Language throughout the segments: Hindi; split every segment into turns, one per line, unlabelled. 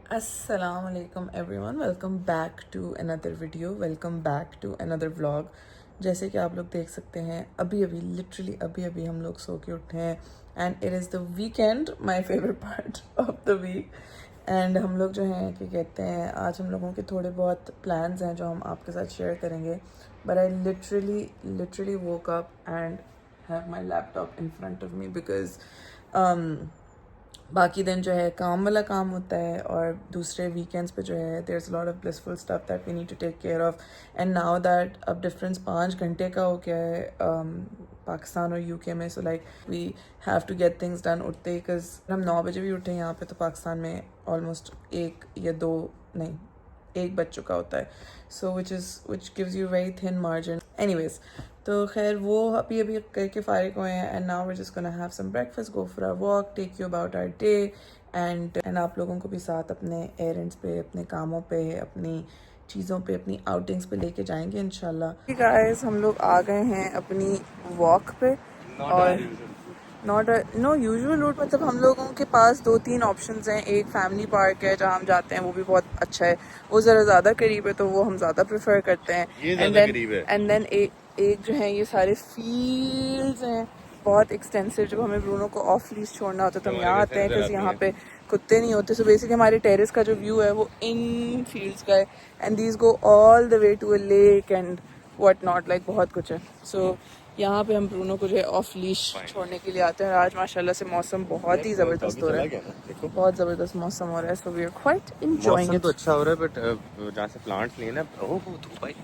Assalamualaikum everyone, welcome back to another video, welcome back to another vlog. जैसे कि आप लोग देख सकते हैं अभी अभी हम लोग सो के उठे हैं and it is the weekend, my favourite part of the week. And हम लोग जो हैं क्या कहते हैं, आज हम लोगों के थोड़े बहुत प्लान्स हैं जो हम आपके साथ शेयर करेंगे। But I literally woke up and have my laptop in front of me because बाकी दिन जो है काम वाला काम होता है और दूसरे वीकेंड्स पे जो है there is lot of blissful stuff that we need to take care of. And now that अब डिफरेंस 5 घंटे का हो गया है पाकिस्तान और यूके में, so like we have to get things done उठते ही, बिकॉज हम 9 बजे भी उठे यहाँ पे तो पाकिस्तान में ऑलमोस्ट 1 बज चुका होता है। So which gives you very thin margin. Anyways, तो खैर वो अभी करके फारिग हुए हैं and now we just gonna have some breakfast, go for a walk, take you about our day and आप लोगों को भी साथ अपने एरेंड्स पे, अपने कामों पे, अपनी चीज़ों पे, अपनी आउटिंग्स पे लेके जाएंगे इंशाल्लाह। गाइस, हम लोग आ गए हैं अपनी वॉक पे और नॉट नो यूजुअल रूट, मतलब हम लोगों के पास 2-3 ऑप्शंस हैं। एक फैमिली पार्क है जहाँ हम जाते हैं, वो भी बहुत अच्छा है, वो ज़रा ज़्यादा करीब है तो वो हम ज़्यादा प्रेफर करते हैं। एंड देन एक जो है ये सारे फील्ड्स हैं बहुत एक्सटेंसिव। जब हमें ब्रूनो को ऑफ लीज छोड़ना होता है तो हम यहाँ आते हैं बिकॉज यहाँ पे कुत्ते नहीं होते। सो बेसिकली हमारे टेरेस का जो व्यू है वो इन फील्ड्स का है and these go all the way to a lake and what not, like बहुत कुछ है। सो यहाँ पे हम ब्रूनो को जो है ऑफ लीश छोड़ने के लिए आते हैं और आज माशाल्लाह से मौसम बहुत ही ज़बरदस्त हो रहा है, बहुत ज़बरदस्त मौसम हो रहा है। So we are quite enjoying it.
तो अच्छा हो रहा है बट जहाँ से प्लांट्स लिए ना, ओह धूप आई,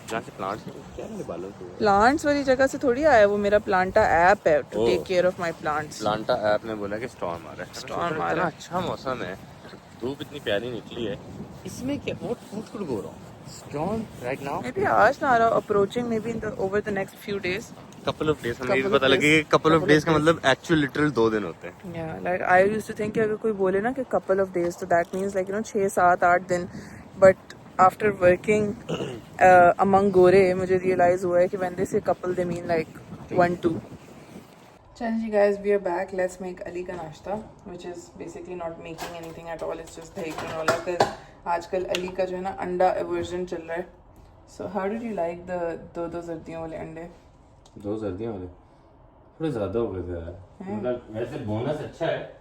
जहाँ से प्लांट्स क्या है बालों को,
प्लांट्स वाली जगह से थोड़ी आया, वो मेरा प्लांटा ऐप है to take care of my plants.
Planta app ने बोला कि स्टॉर्म आ रहा है।
स्टॉर्म आ रहा है,
अच्छा मौसम है, धूप इतनी प्यारी निकली है, इसमें क्या what could go wrong? Storm right now
may be आज ना आ रहा, approaching may be in the over the next few days,
couple of days. हमें पता लगे कपल ऑफ डेज का मतलब एक्चुअल लिटरल 2 दिन होते हैं।
या like I used to think कि अगर कोई बोले ना कि कपल ऑफ डेज तो दैट मीन्स लाइक 6-7-8 दिन, बट आफ्टर वर्किंग अमंग गोरे मुझे रियलाइज हुआ है कि व्हेन दे से कपल दे मीन लाइक 1-2। चल जी guys, we are back, let's make Ali का नाश्ता, which is basically not making anything at all, it's just dahi granola, because आजकल अली का जो है ना अंडा एवर्जन चल रहा है। So how did you like the दो सर्दियों वाले अंडे?
2 सर्दियों वाले थोड़े ज्यादा हो गए थे यार, मतलब वैसे बोनस अच्छा है,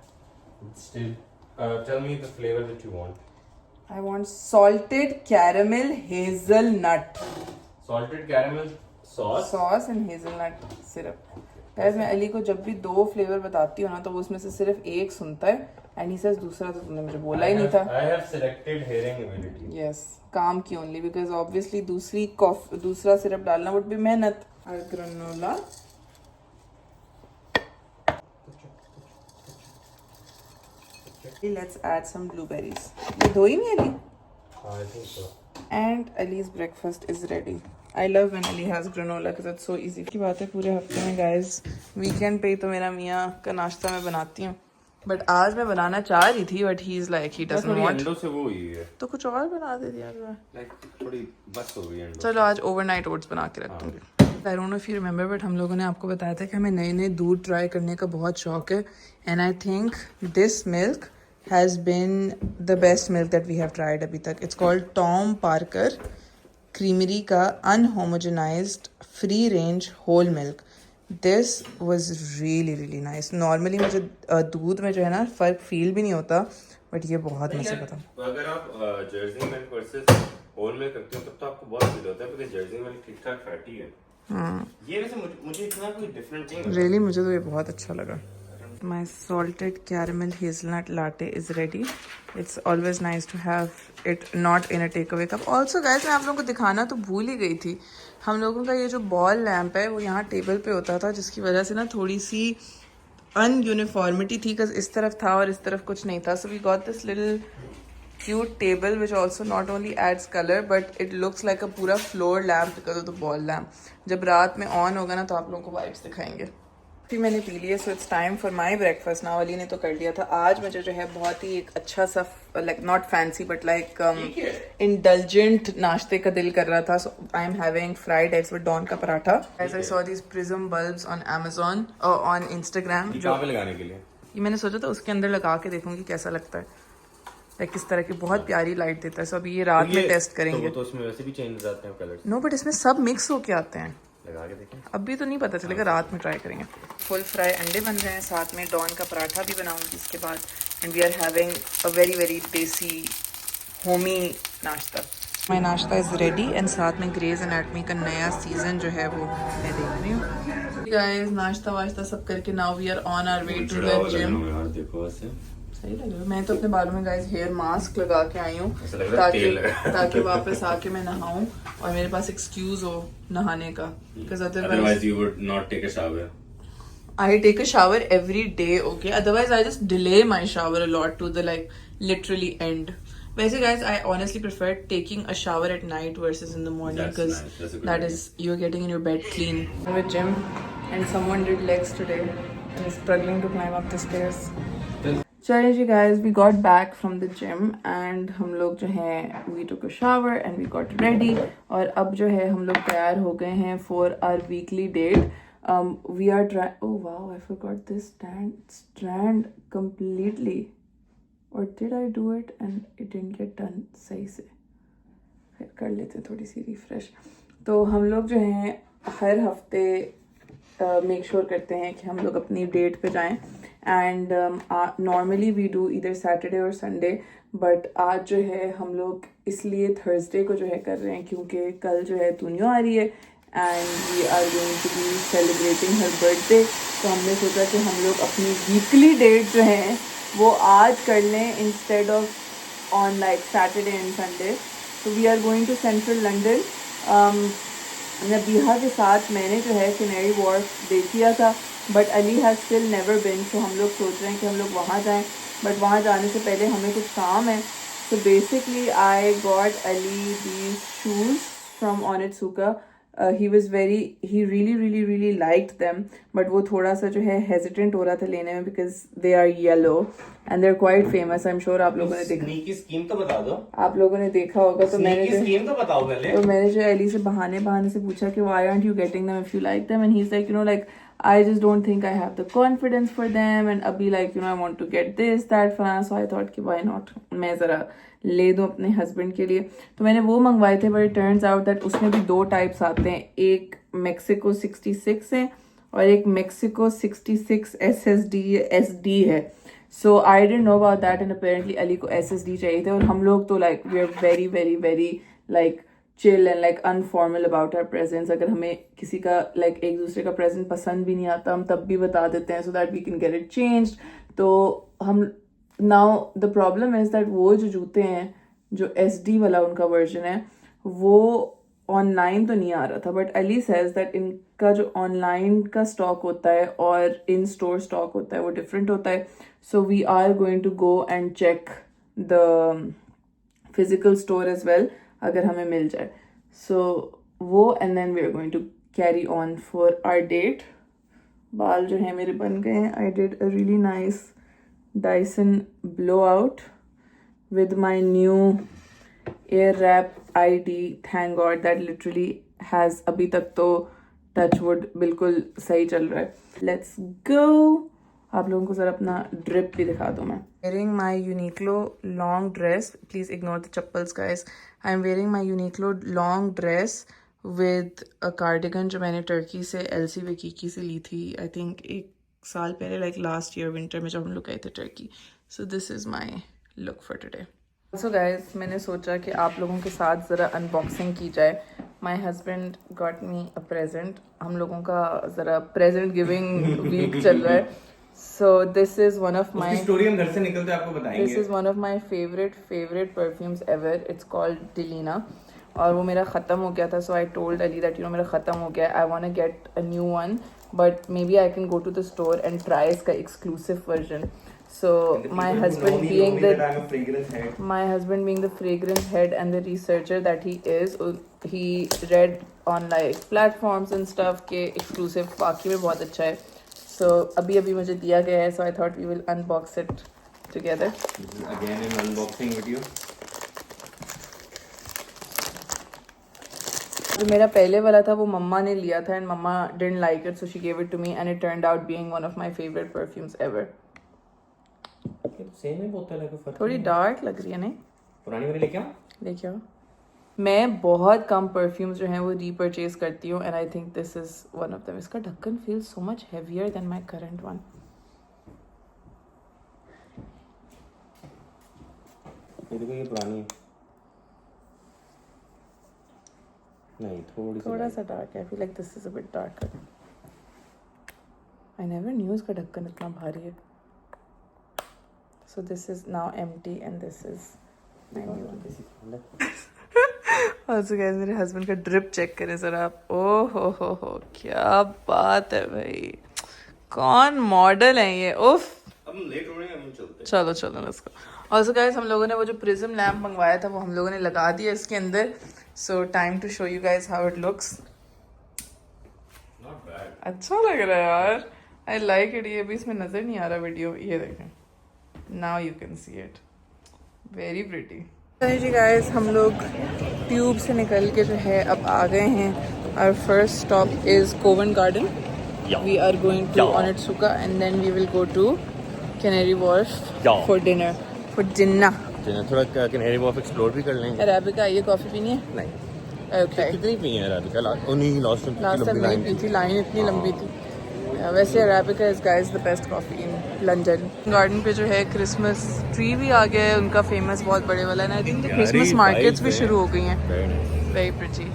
still tell me the flavour that you want.
I want salted caramel hazelnut
salted caramel sauce
sauce and hazelnut syrup. Guys, मैं अली को जब भी 2 फ्लेवर बताती हूँ ना तो वो उसमें से सिर्फ एक सुनता है एंड ही सेज दूसरा तो तुमने मुझे बोला ही नहीं था।
I have selected hearing ability.
Yes, काम की ओनली, बिकॉज ऑब्वियसली दूसरा सिरप डालना वुड बी मेहनत। और granola, let's add some blueberries. ये धोई नहीं Ali?
I think so.
And Ali's breakfast is ready. I love when Ali has granola because it's so easy. की बात है पूरे हफ्ते में गाइस, वीकेंड पे ही तो मेरा मियाँ का नाश्ता मैं बनाती हूँ, बट आज मैं बनाना चाह रही थी but he is like he doesn't want.
अंडों से वो हुई है,
तो कुछ और बना दे दिया मैं।
लाइक थोड़ी बस हो गई अंडों।
चलो आज ओवरनाइट ओट्स बना के रख दूंगी। आई don't know if you remember, but हम लोगों ने आपको बताया था कि हमें नए नए दूध ट्राई करने का बहुत शौक है and I think this milk has been the best milk that we have tried अभी तक. It's called Tom Parker Creamery का unhomogenized free range whole milk. This was really nice. Normally मुझे दूध में जो है ना फर्क फील भी नहीं होता, बट ये बहुत मजे का था।
अगर आप jersey milk versus whole milk रखते हो तब तो आपको बहुत फील होता है, क्योंकि जर्सी मिल्क ठीक ठाक फैटी है। ये वैसे मुझे इतना कोई डिफरेंट नहीं
रियली मुझे तो ये बहुत अच्छा लगा। My salted caramel hazelnut latte is ready. It's always nice to have it not in a takeaway cup. Also guys, मैं आप लोगों को दिखाना तो भूल ही गई थी, हम लोगों का ये जो बॉल लैंप है वो यहाँ टेबल पे होता था, जिसकी वजह से ना थोड़ी सी अनयूनिफॉर्मिटी थी, बिकॉज इस तरफ था और इस तरफ कुछ नहीं था। So we got this little cute table which also not only adds colour but it looks like a पूरा floor lamp because of the ball lamp. जब रात में ऑन होगा ना तो आप लोगों को वाइब्स दिखाएंगे। फिर मैंने पी लिया, so it's time for my breakfast now. Ali ने तो कर लिया था। आज मुझे जो है बहुत ही एक अच्छा सा like not fancy but like indulgent नाश्ते का दिल कर रहा था। So I am having fried eggs with Dawn का paratha. As I saw these prism bulbs on Amazon on Instagram, जो
लगाने के लिए
ये मैंने सोचा था उसके अंदर लगा के देखूंगी कैसा लगता है। लाइक किस तरह की बहुत प्यारी लाइट देता है. सो अभी ये रात में टेस्ट करेंगे.
तो उसमें वैसे भी चेंज हो जाते हैं कलर्स.
नो बट इसमें सब मिक्स होके आते हैं.
लगा के देखें.
अभी तो नहीं पता चलेगा, रात में ट्राई करेंगे. फुल फ्राई अंडे बन रहे हैं, साथ में डॉन का पराठा भी बनाऊंगी इसके बाद. And we are having a very very desi homey नाश्ता. माई नाश्ता इज़ रेडी एंड साथ में ग्रेज एनाटमी का नया सीजन जो है वो मैं देख रही हूँ. गाइस नाश्ता वाश्ता सब करके now we are on our way to the gym.
देखो ऐसे
सही लग रहा है. मैं तो अपने बालों में गाइस हेयर मास्क लगा के आई हूँ
ऐसा लग रहा है तेल लगा.
ताकि वापस आके मैं नहाऊं और मेरे पास एक्सक्यूज हो नहाने का. Because
Otherwise you would not take a shower.
I take a shower every day, okay? Otherwise I just delay my shower a lot to the like literally end. वैसे guys, I honestly prefer taking a shower at night versus in the morning
That's
because
nice. That's a good
that
idea.
is you're getting in your bed clean. I'm with Jim and someone did legs today and is struggling to climb up the stairs. चलिए जी guys, we got back from the gym and हम लोग जो हैं we took a shower and we got ready और अब जो है हम लोग तैयार हो गए हैं for our weekly date. We are trying. Oh wow, I forgot this strand completely. Or did I do it and it didn't get done सही से. फिर कर लेते हैं थोड़ी सी रिफ्रेश. तो हम लोग जो हैं हर हफ्ते मेक श्योर करते हैं कि हम लोग अपनी डेट पे जाएं. एंड नॉर्मली वी डू इधर सैटरडे और संडे, बट आज जो है हम लोग इसलिए थर्सडे को जो है कर रहे हैं क्योंकि कल जो है तूनियो आ रही है and we are going to be celebrating her birthday. तो हमने सोचा कि हम लोग अपनी वीकली डेट जो है वो आज कर लें instead of on like Saturday and Sunday. तो we are going to central London. Nabiha के साथ मैंने जो है कैनरी वॉर्फ देख लिया था but Ali has still never been. तो हम लोग सोच रहे हैं कि हम लोग वहाँ जाएं, बट वहाँ जाने से पहले हमें कुछ काम है. So basically I got Ali these shoes from Onitsuka. he really liked them, but वो थोड़ा सा जो है hesitant हो रहा था लेने में because they are yellow and they're quite famous. I'm sure आप लोगों ने देखा.
की स्कीम तो बता दो.
आप लोगों ने देखा होगा. तो मैंने जो
स्कीम तो बताओ पहले.
तो मैंने जो अली से बहाने से पूछा कि why aren't you getting them if you like them, and he's like, you know, like I just don't think I have the confidence for them, and अभी like you know I want to get this that फलाना. So I thought कि why not मैं ज़रा ले दूँ अपने हस्बैंड के लिए. तो मैंने वो मंगवाए थे बट टर्न्स आउट दैट उसमें भी दो टाइप्स आते हैं. एक मेक्सिको 66 है और एक मेक्सिको 66 SD है. So I didn't know about that and apparently Ali को SSD चाहिए थे. और हम लोग तो like we are very very very like chill and like unformal about our presents. अगर हमें किसी का लाइक एक दूसरे का प्रेजेंट पसंद भी नहीं आता हम तब भी बता देते हैं so that we can get it changed. तो हम now the problem is that वो जो जूते हैं जो SD वाला उनका वर्जन है वो ऑनलाइन तो नहीं आ रहा था, बट अली सेज दैट इनका जो ऑनलाइन का स्टॉक होता है और इन स्टोर स्टॉक होता है वो डिफरेंट होता है. So we are going to go and check the physical store as well अगर हमें मिल जाए. सो वो and then we are going to carry on for our date. बाल जो है मेरे बन गए हैं. I did a really nice Dyson blowout with my new Airwrap ID. Thank God that literally has अभी तक तो touchwood बिल्कुल सही चल रहा है. Let's go. आप लोगों को ज़रा अपना ड्रिप भी दिखा दूँ मैं. Wearing my Uniqlo long dress. Please ignore the chappals guys. I'm wearing my Uniqlo long dress with a cardigan जो मैंने टर्की से LC विकीकी से ली थी. I think एक साल पहले लाइक लास्ट ईयर विंटर में जब हम लोग गए थे Turkey. So this is my look for today. So guys मैंने सोचा कि आप लोगों के साथ ज़रा अनबॉक्सिंग की जाए. My husband got me a present. हम लोगों का ज़रा प्रेजेंट गिविंग वीक चल रहा है. So this is one of my
story हम घर से निकलते आपको बताएंगे.
This is one of my favourite perfumes ever. It's called Delina और वो मेरा ख़त्म हो गया था. So I told Ali that you know मेरा ख़त्म हो गया. I want to get a new one but maybe I can go to the store and try इसका exclusive version. So my husband being the fragrance head and the researcher that he is, he read on like platforms and stuff के exclusive वाकई में बहुत अच्छा है. So अभी मुझे दिया गया है. So I thought we will unbox it together.
Again an unboxing video.
जो मेरा पहले वाला था वो मम्मा ने लिया था एंड मम्मा didn't like it so she gave it to me and it turned out being one of my favourite perfumes ever.
ये तो सेम ही बोतल है, कोई फर्क
थोड़ी डार्क लग रही है नहीं?
पुरानी वाली लेके आओ।
लेके आओ। मैं बहुत कम परफ्यूम्स जो हैं वो रीपरचेज करती हूँ and I think this is one of them. इसका ढक्कन feel so much heavier than my current one.
ये देखो ये पुरानी है। नहीं
थोड़ा सा डार्क है। आई feel like this is a bit darker. I never knew इसका ढक्कन इतना भारी है। So this is now empty and this is my new one. Also guys, मेरे हस्बैंड का ड्रिप चेक करें जरा आप। ओ हो क्या बात है भाई, कौन मॉडल है ये। उफ,
अब हम लेट हो रहे हैं, हम चलते हैं।
चलो लेट्स गो। Also guys, हम लोगों ने वो जो प्रिज्म लैम्प मंगवाया था वो हम लोगों ने लगा दिया इसके अंदर। So time to show you guys how it looks.
Not bad.
अच्छा लग रहा है यार, आई लाइक इट। ये भी इसमें नजर नहीं आ रहा वीडियो, ये देखें, now you can see it, very pretty. जी गाइस, हम लोग ट्यूब से निकल के जो है अब आ गए हैं। Our first stop is Covent Garden. We are going to Onitsuka and then we will go to Canary Wharf for dinner.
थोड़ा कैनरी वॉर्फ एक्सप्लोर भी कर लेंगे।
अरेबिका, ये कॉफी पीनी है?
नहीं।
ओके।
कितनी पी है अरेबिका? लास्ट
टाइम मैंने पी थी, लाइन इतनी लंबी थी। वैसे arabica is guys the best coffee in London. Garden पे जो है क्रिसमस ट्री भी आ गया है उनका फेमस बहुत बड़े वाला है। I think the Christmas markets भी शुरू हो गई हैं। Very pretty.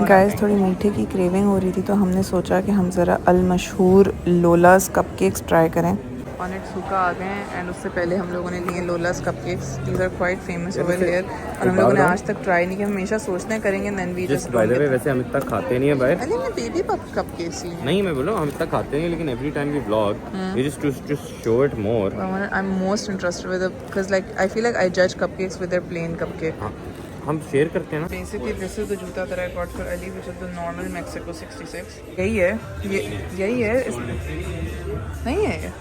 गाइस, थोड़ी मीठे की क्रेविंग हो रही थी तो हमने सोचा कि हम ज़रा अल मशहूर लोलास कपकेक्स ट्राई करें। ओनित्सुका आ गए हैं एंड उससे पहले हम लोगों ने लिए Lola's cupcakes. These are quite famous over here और हम लोगों ने आज तक ट्राई नहीं किया। हमेशा सोचते हैं करेंगे then we just
by the way वैसे हम इतना खाते नहीं है बाहर।
अरे मैं बेबी कपकेक्स ही
नहीं, मैं बोलूं हम इतना खाते नहीं, लेकिन every time we vlog we just to show it more.
I am most interested with because like I feel like I जज cupcakes with their plain cupcake.
हम शेयर करते हैं ना।
Basically this is the joota that I got for Ali which is the normal Mexico 66। यही है, ये यही है नहीं है ये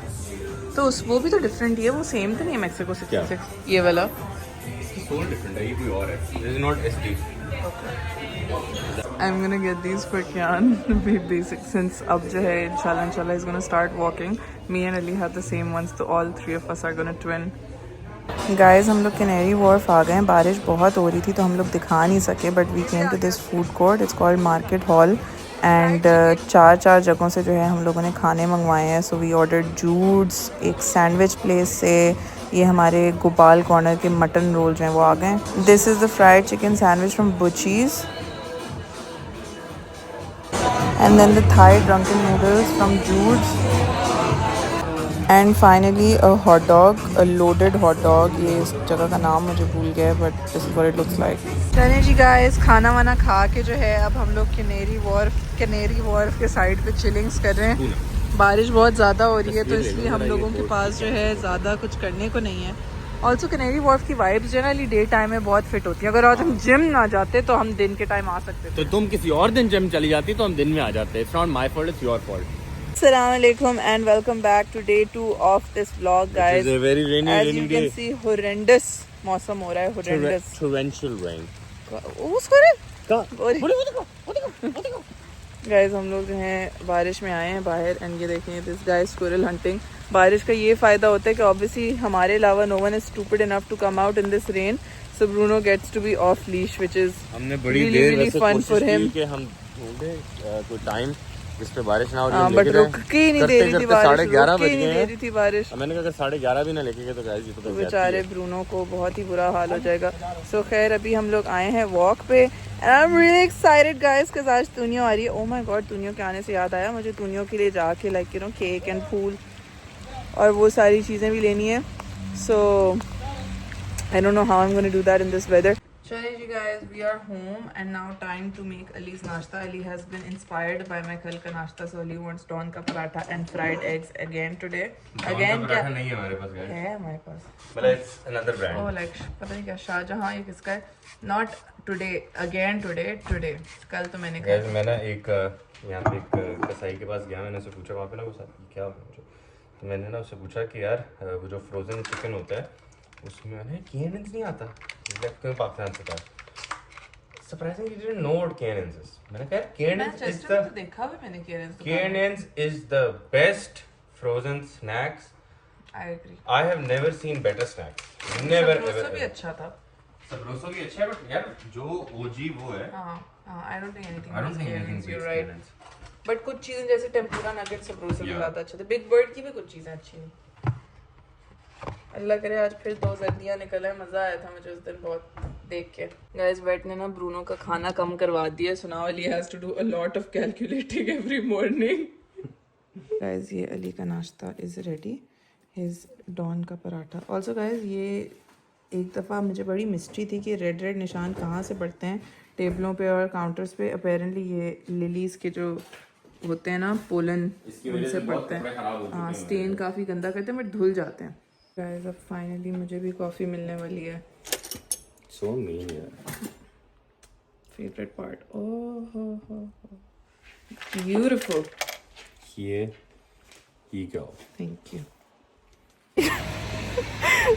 तो वो भी तो डिफरेंट ही है, वो सेम तो नहीं है मैक्सिको 66 ये वाला।
सोल डिफरेंट है, ये कोई और है। This is not ST.
I'm gonna get these for Kian. Basic since अब जो है इंशाल्लाह is gonna start walking. Me and Ali have the same ones, so all three of us are gonna twin. Guys, हम लोग कैनरी वॉर्फ आ गए हैं। बारिश बहुत हो रही थी तो हम लोग दिखा नहीं सके, but we came to this food court. It's called market hall and चार जगहों से जो है हम लोगों ने खाने मंगवाए हैं। सो वी ऑर्डर्ड जूड्स, एक सैंडविच प्लेस से ये हमारे गोपाल कॉर्नर के मटन रोल जो हैं वो आ गए। This is the fried chicken sandwich from Butchies and then the Thai drunken noodles from Jude's and finally a hot dog, a loaded hot dog। ये इस जगह का नाम मुझे भूल गया है but this is what it looks like। चलिए जी गाइस, खाना वाना खा के जो है अब हम लोग कैनरी वॉर्फ के साइड पे चिलिंग्स कर रहे हैं। बारिश बहुत ज़्यादा हो रही है तो इसलिए हम लोगों के पास जो है ज़्यादा कुछ करने को नहीं है। ऑल्सो कैनरी वॉर्फ की वाइब्स जनरली डे टाइम में बहुत फिट होती है। अगर आज हम जिम ना जाते तो हम दिन के टाइम आ सकते थे।
तो तुम किसी और दिन जिम चली जाती तो हम दिन में आ जाते। It's not my fault, it's your fault.
Assalamu alaikum and welcome back to day 2 of this vlog guys।
It is a very rainy
as you can
day।
see horrendous मौसम हो रहा है, horrendous
torrential rain।
उसको रे
का
गाइस हम लोग जो हैं बारिश में आए हैं बाहर एंड ये देखें दिस गाय स्क्विरल हंटिंग। बारिश का ये फायदा होता है कि ऑब्वियसली हमारे अलावा no one is stupid enough to come out in this rain, so Bruno gets to be off leash which is
हमने बड़ी देर वैसे कोशिश की कि हम ढूंढे कोई टाइम जिस पे बारिश ना हो रही,
बट रुक के ही नहीं दे रही थी बारिश,
11:30 बज गए
दे रही थी बारिश।
मैंने कहा अगर 11:30 भी ना लेके गए तो गाइस ये तो
बेचारे ब्रूनो को बहुत ही बुरा हाल हो जाएगा। सो खैर अभी हम लोग आए हैं वॉक पे and I am really excited guys because आज तुनियो आ रही है। ओ माय गॉड, तुनियो के आने से याद आया मुझे तुनियो के लिए जाके like you know cake and फूल और वो सारी चीज़ें भी लेनी है। So I don't know how I am gonna do that in this weather. चलिए जी guys, we are home and now time to make Ali's नाश्ता। Ali has been inspired by my कल का नाश्ता, सो अली वांट्स डॉन का paratha and fried eggs again today. Again क्या
नहीं है हमारे पास गाइस,
है हमारे पास,
मतलब it's another brand.
Oh like पता नहीं क्या शाहजहां ये किसका है। Not today, again today. कल तो मैंने
गाइस मैं ना एक यहाँ पे एक कसाई के पास गया, मैंने उससे पूछा वहाँ पे ना वो क्या हो मुझे, तो मैंने ना उससे पूछा कि यार वो जो फ्रोजन चिकन होता है उसमें मैंने केनेंस नहीं आता, क्यों पाकिस्तान से था। Surprisingly didn't know what K&N's is. मैंने कहा केनेंस इज द
देखा भी मैंने
K&N's is the best frozen snacks
I agree.
I have never seen better snacks. Never ever.
Sabroso भी
ever.
अच्छा था।
सबरोसा भी अच्छा है बट यार जो OG वो है
I don't think anything
I don't think anything
you
beats
right.
Cannons.
But कुछ चीजें जैसे टेम्पुरा नगेट सबरोसा भी
Yeah.
ज्यादा अच्छे थे। बिग बर्ड की भी कुछ चीजें अच्छी नहीं। अल्लाह करे आज फिर 2 सर्दियाँ निकले, मजा आया था मुझे उस दिन बहुत देख के। गाइस बेट ने ना ब्रूनो का खाना कम करवा दिया, so now Ali has to do a lot of calculating every morning. Guys ये अली का नाश्ता इज रेडी, हिज डॉन का पराठा। ऑल्सो गाइस ये एक दफ़ा मुझे बड़ी मिस्ट्री थी कि रेड रेड निशान कहाँ से पड़ते हैं टेबलों पे और काउंटर्स पे। अपेरेंटली ये लिलीज के जो होते हैं ना पोलन, उनसे पड़ते हैं। हाँ स्टेन काफ़ी गंदा करते हैं बट धुल जाते हैं। गाइस अब फाइनली मुझे भी कॉफ़ी मिलने वाली है।
So mean यार।
Favourite part. ओह हो beautiful.
Here you go.
Thank you.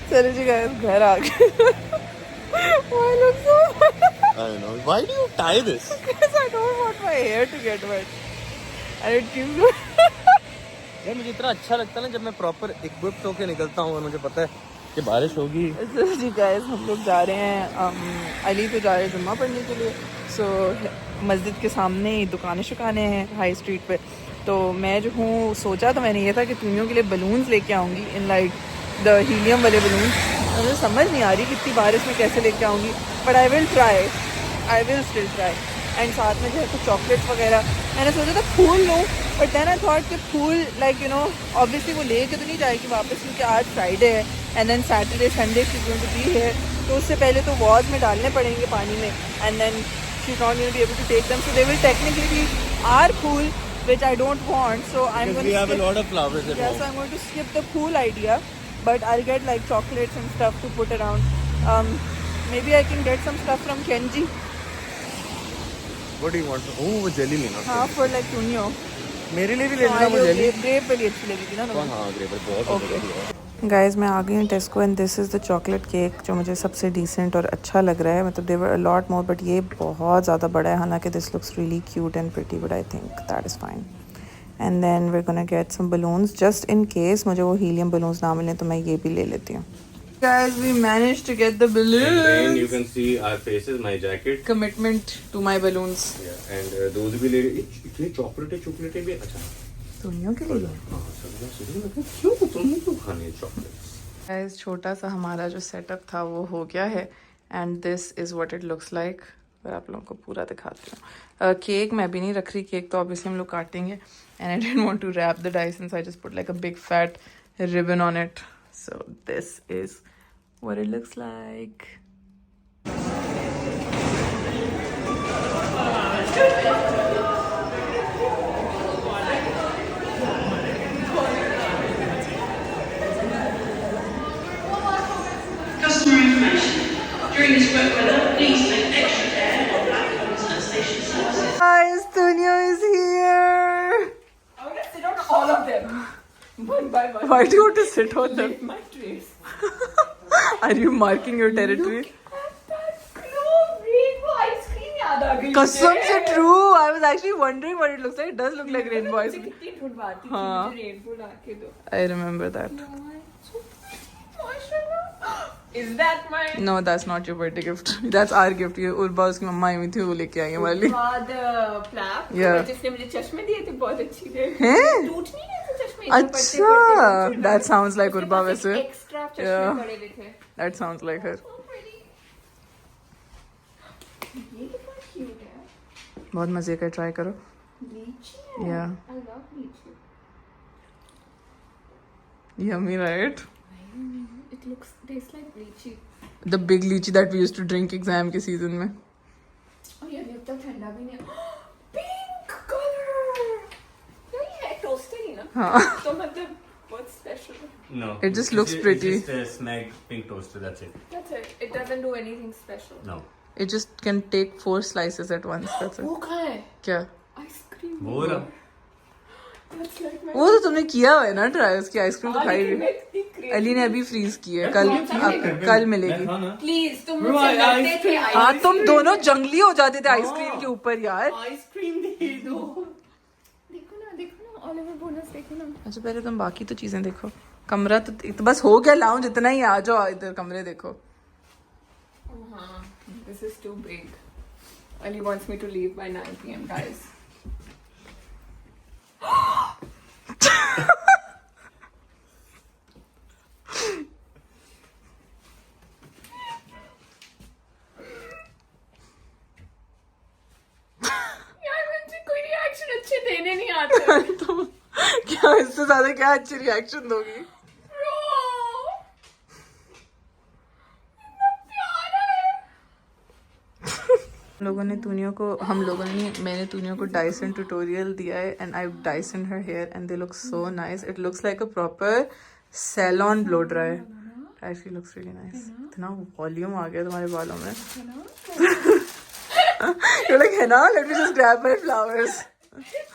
चलो जी गाइस घर आ गए। Why look so?
I don't know. Why do you tie this?
Because I don't want my hair to get wet. And it gives you.
यार मुझे इतना अच्छा लगता है ना जब मैं प्रॉपर इक्विप्ड होके निकलता हूँ और मुझे पता है कि बारिश होगी।
चलो जी गाइस हम लोग जा रहे हैं अली तो जा रहे हैं जुम्मा पढ़ने के लिए। सो मस्जिद के सामने ही दुकानें शुकाने हैं हाई स्ट्रीट पे। तो मैं जो हूँ सोचा तो मैंने ये था कि तुमियों के लिए बलून्स लेके आऊँगी इन लाइक द हीलियम वाले बलून्स। मुझे समझ नहीं आ रही कि इतनी बारिश में कैसे लेके आऊँगी, but I will still try. And साथ में जो है कुछ चॉकलेट्स वगैरह मैंने सोचा था फूल लूँ, बट देन आई थॉट कि फूल लाइक यू नो ऑब्वियसली वो लेके तो नहीं जाएगी वापस क्योंकि आज फ्राइडे है and then Saturday Sunday she is going to be here. तो उससे पहले तो वॉज में डालने पड़ेंगे पानी में and then she is not going to be able to take them, so they will technically be our fool which I don't want, so I'm going to
have a lot of flowers at
so I'm going to skip the pool idea, but I'll get like chocolates and stuff to put around. Maybe I can get some stuff from Kenji.
What do you want? Oh वो jelly लेना।
हाँ for like Tunio.
मेरे लिए भी ले लेना वो jelly।
grape वाली अच्छी लगेगी ना तुम्हें?
हाँ grape बहुत अच्छी है।
गाइज मैं आ गई हूँ टेस्को and this is the chocolate cake जो मुझे सबसे डिसेंट और अच्छा लग रहा है। मतलब देवर अ लॉट मोर बट ये बहुत ज़्यादा बड़ा है, हालांकि this looks really cute and pretty but I think that is fine. And then we are gonna get some balloons just in case मुझे वो हीलियम बलून्स ना मिले तो मैं ये भी ले लेती हूँ। Guys, we managed to get the balloons.
And then you can see our faces, my jacket.
Commitment to my balloons.
Yeah, and those भी ले इतने चॉकलेट भी अच्छा।
तुमियों के लिए।
हाँ क्यों तुमने क्यों खाने हैं चॉकलेट्स?
गाइस छोटा सा हमारा जो सेटअप था वो हो गया है and this is what it looks like. मैं आप लोगों को पूरा दिखाती हूँ। केक मैं भी नहीं रख रही, केक तो ऑब्वियसली हम लोग काटेंगे and I didn't want to wrap the dice so I just put like a big fat ribbon on it. So this is what it looks like.
Customer information. During this wet weather, please take extra care on platforms and station services.
Guys, Tunio is here.
I'm gonna sit on all of them. One by one.
Why do you want to sit on them?
My trays.
Are you marking your territory?
Look at that globe rainbow ice cream याद आ गई
कसम
मुझे।
से true. I was actually wondering what it looks like. It does look like rainbow ice
मुझे
cream.
कितनी ढूंढवाती थी
हाँ।
मुझे रेनबो ला के दो।
I remember that.
माशाल्लाह। Is that my?
No, that's not your birthday gift. That's our gift. ये उर्बा उसकी मम्मा आई हुई थी वो लेके आई है हमारे लिए।
बाद फ्लैप
Yeah.
जिसने मुझे चश्मे दिए थे बहुत अच्छी थे।
हैं?
टूट नहीं रहे थे चश्मे।
अच्छा, that sounds like उर्बा वैसे।
एक्स्ट्रा चश्मे
Yeah.
पड़े हुए थे।
That sounds like her.
So pretty. ये कितना cute है।
बहुत मजे का ट्राई करो।
लीची है।
Yeah.
I love लीची।
Yummy, right?
It looks tastes like lychee.
The big lychee that we used to drink exam के season में.
Oh यार ये तो ठंडा भी नहीं है। Pink color. ये है toasted ही ना?
हाँ.
तो मतलब बहुत special है।
No.
It just looks pretty.
It's just a snag pink toaster. That's it.
That's it. It doesn't do anything special.
No.
It just can take 4 slices at once. That's it.
वो कहाँ है?
क्या?
Ice cream.
वो रहा।
That's like my.
वो तो तुमने किया हुआ है ना ट्राई, उसकी आइसक्रीम तो खाई
लेकिन
हुई।
मैं इतनी crazy-
अली ने अभी फ्रीज की है, कल मिलेगी।
Please तुम मुझसे लड़ते थे
हाँ तुम दोनों जंगली हो जाते थे आइसक्रीम के ऊपर यार।
आइसक्रीम दे दो। देखो ना ऑलिवर बोनस देखो ना।
अच्छा पहले तुम बाकी तो चीजें देखो। कमरा तो बस हो गया लाउंज इतना ही, आ जाओ इधर कमरे देखो.
हाँ, this is too big. Ali wants me to leave by 9 p.m. guys. यार मुझे कोई रिएक्शन अच्छे देने नहीं आते.
तुम क्या इससे ज्यादा क्या अच्छी रिएक्शन दोगी?
Bro, इतना प्यार है.
हम लोगों ने मैंने तूनियो को डाइसन ट्यूटोरियल दिया है and I Dyson her hair and they look so nice. It looks like a proper salon blow dry. Actually looks really nice. इतना वॉल्यूम आ गया तुम्हारे बालों में. You're like, है ना, let me just grab my flowers.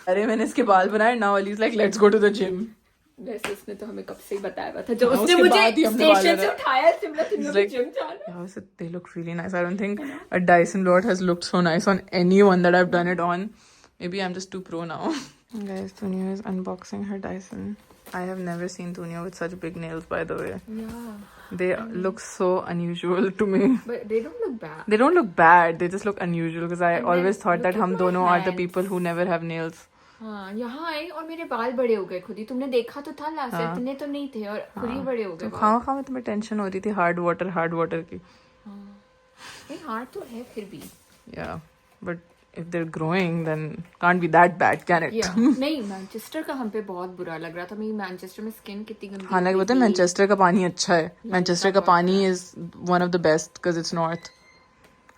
अरे मैंने इसके बाल बनाए. Now Ali's like, let's go to the gym.
वैसे उसने तो हमें कब से ही बताया हुआ था जब
हाँ,
उसने
उसके
मुझे
बाद ही हमने बाल
स्टेशन से
लगाए.
उठाया शिमला
He's
तुमने
like,
जिम जाना.
yeah, so they look really nice. I don't think a Dyson blot has looked so nice on anyone that I've done it on. Maybe I'm just too pro now. Guys, Tunio is unboxing her Dyson. I have never seen Tunio with such big nails, by the way.
Yeah,
They look so unusual to me.
but they don't look bad.
They don't look bad. They just look unusual because I
And then
always thought
look
that
at
हम
my
दोनों are the
hands.
people who never have nails.
हाँ, यहाँ आई और मेरे बाल बड़े हो गए खुद ही. तुमने देखा तो था लास्ट
हाँ.
इतने तो नहीं थे और खुद ही बड़े हो गए.
तो खाओ में तुम्हें टेंशन हो रही थी हार्ड वाटर की.
नहीं, हार्ड तो है फिर भी.
Yeah, but if they're growing, then can't be that bad, can it?
Yeah. नहीं, मैनचेस्टर का हम पे बहुत बुरा लग रहा था. मेरी मैनचेस्टर में स्किन कितनी गंदी
हालांकि पता है मैनचेस्टर का पानी अच्छा है. मैनचेस्टर का पानी is one of the best because it's north.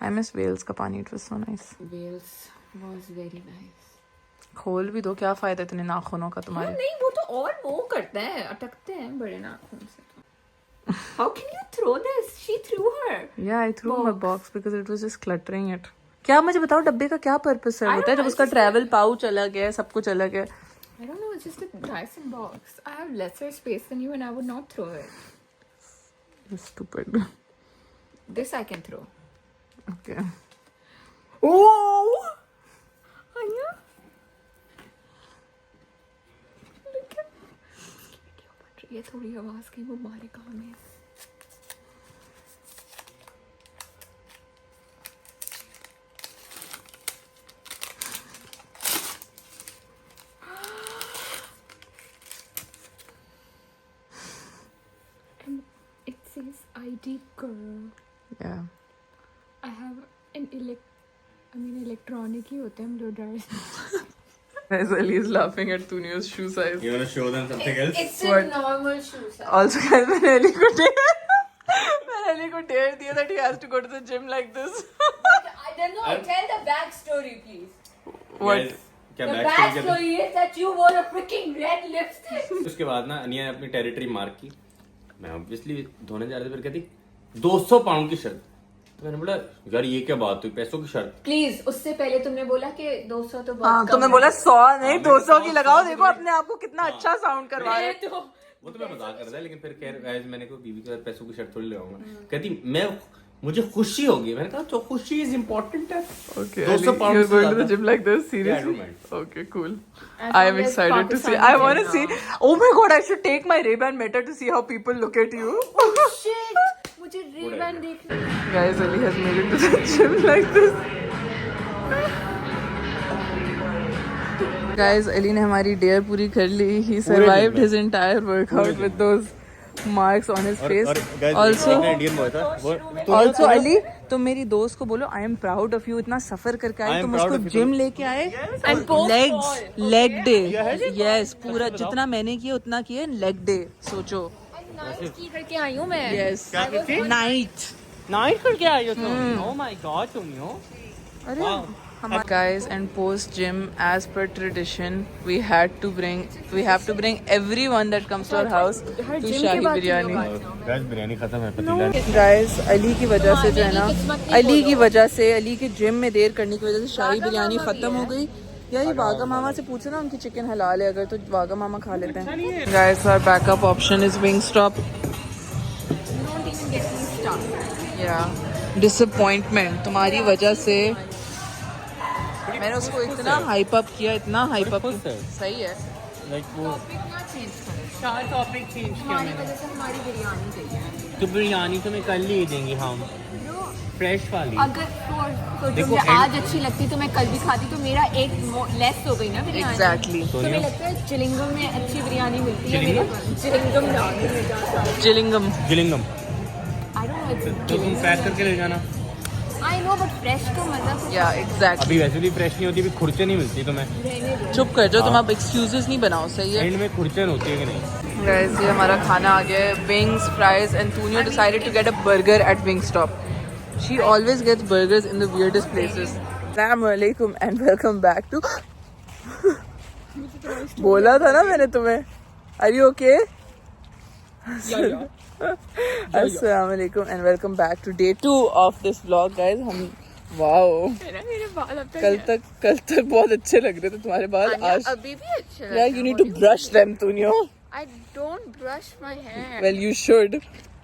I miss Wales का पानी. It was so nice.
Wales was very nice.
खोल भी दो, क्या फायदा इतने नाखूनों का तुम्हारे.
नहीं, वो तो और वो करते हैं, अटकते हैं बड़े नाखून से. How can you throw this? She threw her.
Yeah, I threw my box because it was just cluttering it. क्या मुझे बताओ डब्बे का क्या पर्पस है? होता है जब उसका ट्रैवल पाउच अलग है, सब कुछ अलग है.
I don't know, it's just a Dyson box. I have lesser space than you and I would not throw it.
You're stupid.
This I can throw.
Okay.
Oh! Anya? Look at ये थोड़ी आवाज कहीं वो मारेगा हमें. And it says ID girl.
Yeah.
I have an electronic ही होते हैं blow dryers.
Guys, Ali is laughing at Tunio's shoe size.
You want to show them something else?
It's
What?
a normal shoe size.
Also, guys, मैंने Ali को dare दिया that he has to go to the gym like this.
I don't know. Tell the backstory, please.
What?
Guys, क्या
The
backstory क्या
backstory is that you wore a freaking red lipstick.
उसके बाद ना अनिया ने अपनी टेरिटरी मार्क की. मैं ऑब्वियसली धोने जा रहे थे, फिर कहती 200 पाउंड की शर्ट. मैंने बोला यार ये क्या बात हुई, पैसों की शर्ट.
प्लीज, उससे पहले तुमने बोला कि 200 तो बहुत
हाँ,
कम
तुमने
है.
बोला 100 नहीं 200 की लगाओ. देखो अपने आप को कितना अच्छा साउंड करवा रहे.
ये तो
वो तो मैं मजाक कर रहा था, लेकिन फिर कह मैंने को बीवी के साथ पैसों की शर्ट थोड़ी लगाऊंगा. कहती मुझे खुशी होगी. मैंने कहा तो खुशी इज इम्पोर्टेंट है.
Okay,
200
Ali,
pounds
you're going to the
ज़्यादा.
gym like this?
Yeah, I
Seriously?
don't mind.
Okay, cool.
As
I am
long as
excited to see.
Pakistan
I want to
is
see.
now.
Oh my god, I should take my Ray-Ban Meta to see how people look at you.
shit. मुझे Ray-Ban देखना.
Guys, Ali has made it to the gym like this. Guys, Ali ने हमारी dare पूरी कर ली. He survived his entire workout with those marks on his face. Also,
Indian boy था वो.
also Ali, तुम मेरी दोस्त को बोलो I am proud of you. इतना सफर करके आई, तुम उसको जिम लेके आए.
And both
legs,
fall.
Leg day. Yes, पूरा जितना मैंने किया उतना किया लेग डे. सोचो.
नाइट की करके आई हूँ मैं.
यस. नाइट.
नाइट करके आई हो तुम. ओह माय गॉड तुम.
अरे guys, and post gym as per tradition we have to bring everyone that comes to our house to Shahi biryani.
Guys biryani खत्म है, पतीला.
guys, अली की वजह से जो है ना, अली की वजह से, अली के जिम में देर करने की वजह से शाही बिरयानी खत्म हो गई. यार ये वागा मामा से पूछो ना, उनकी चिकन हलाल है, अगर तो वागा मामा खा लेते हैं. guys, our backup option is Wingstop.
Don't even get me started.
yeah, disappointment तुम्हारी वजह से. मैंने उसको इतना हाइप अप किया, इतना हाइप अप. सही है.
लाइक वो
Topic ना change करो.
क्या टॉपिक चेंज किया
हमारी
मैंने?
वजह से हमारी बिरयानी चाहिए।
तो बिरयानी तो मैं कल ही देंगे हम, फ्रेश वाली।
अगर तो
देखो,
मुझे आज अच्छी लगती तो मैं कल भी खाती, तो मेरा एक लेस हो गई ना बिरयानी।
Exactly.
तो मुझे लगता है चिलिंगम में अच्छी बिरयानी मिलती है।
चिलिंगम?
चिलिंगम जाने में जाता है।
Gillingham.
गिलिंगम।
I don't know.
तो तुम पैक करके ले जाना।
आई नो बट फ्रेश का मजा तो
Yeah, exactly.
अभी वैसे भी फ्रेश नहीं होती, अभी खुरचन नहीं मिलती तुम्हें।
रहने दो।
चुप कर जाओ, तुम
हाँ।
आप एक्सक्यूजेस नहीं बनाओ, सही है?
एंड में खुरचन होती है कि नहीं?
Guys, ये हमारा खाना आ गया है, wings, fries, and Tunio decided to get a burger at Wingstop. She always gets burgers in the weirdest places. Assalamu alaikum and welcome back to. बोला था ना मैंने तुम्हें. Are you okay? Assalamu alaikum and welcome back to day 2 of this vlog, guys. हम wow.
मेरे बाल अब
कल तक बहुत अच्छे लग रहे थे तुम्हारे बाल, आज
अभी भी अच्छे लग
yeah, you need to brush them, Tunio.
I don't brush my hair.
Well, you should.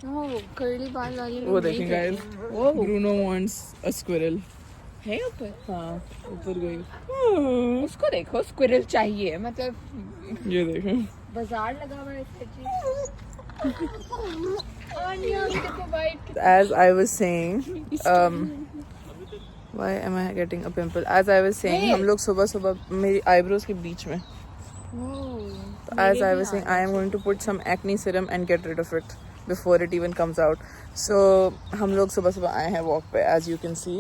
No, curly बाल वाले लोग
वो
नहीं
देखें
करते।
guys, Bruno wants a squirrel.
है ऊपर।
हाँ, ऊपर गई.
उसको देखो, स्क्विरल चाहिए, मतलब
ये देखें.
बाजार लगा हुआ है इसका जी। आनिया देखो white.
As I was saying, why am I getting a pimple? As I was saying, हम लोग सुबह मेरी eyebrows के बीच में. As I was saying, I am going to put some acne serum and get rid of it before it even comes out. So हम लोग सुबह आए हैं walk पे, as you can see.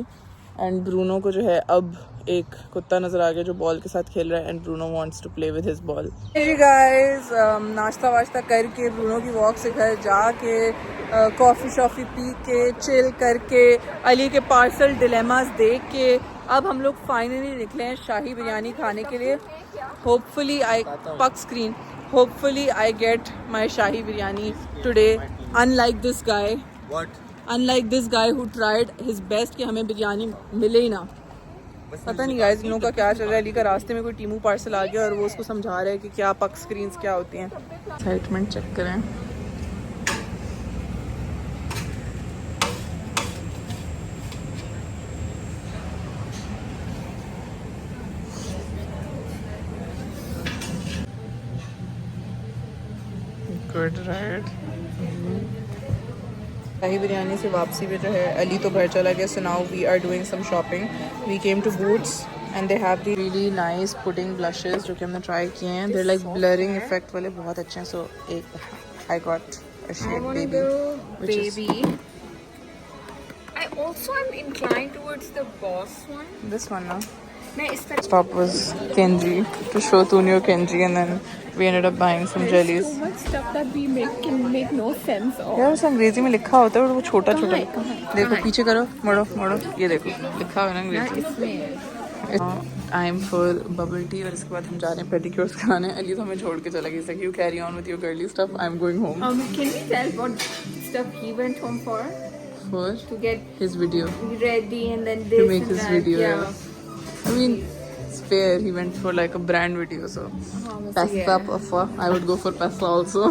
And Bruno को जो है अब एक कुत्ता नजर आ गया जो बॉल के साथ खेल रहा है, and Bruno wants to play with his ball. Hey guys, नाश्ता वाश्ता करके Bruno की walk से घर जाके कॉफ़ी शॉफ़ी पी के चिल करके अली के पार्सल डिलेमास देख के अब हम लोग फाइनली निकले हैं शाही बिरयानी खाने के लिए. Hopefully I get my shahi biryani today, unlike this guy.
What?
Unlike this guy who tried his best कि हमें बिरयानी मिले ही ना. पता नहीं गाइस इन लोगों का क्या चल रहा है. अली का रास्ते में कोई टीमू पार्सल आ गया और वो उसको समझा रहा है कि क्या पक स्क्रीन्स क्या होती हैं. एक्साइटमेंट चेक करें. Good ride. शाही बिरयानी से वापसी पे जो है अली तो घर चला गया. So now we are doing some shopping. We came to Boots and they have the really nice pudding blushes जो कि हमने ट्राई किए हैं. दे लाइक ब्लरिंग इफेक्ट वाले, बहुत अच्छे हैं. सो एक I got a shade baby which is
baby. I also am inclined towards the boss one.
This one ना.
मैं इस तरह
Stop was Kenji to show Tunio Kenji, and then we ended up buying some jellies.
so much stuff that we can make no sense of.
यार उसे अंग्रेजी में लिखा होता है और वो छोटा छोटा
कहाँ है?
देखो
कहाँ है?
पीछे करो, मोड़ो मोड़ो, ये देखो लिखा हुआ है ना
यार
अंग्रेजी.
इसमें
I am for bubble tea और इसके बाद हम जा रहे हैं पेडिक्योर्स कराने. अली तो हमें छोड़ के चला गया. You carry on with your girly stuff, I am going home
can we tell what stuff he went home for
for
to get
his video
ready and then this
to make
and
his
that.
video.
Yeah.
I mean it's fair, he went for like a brand video, so pasta puffa, I would go for pasta also.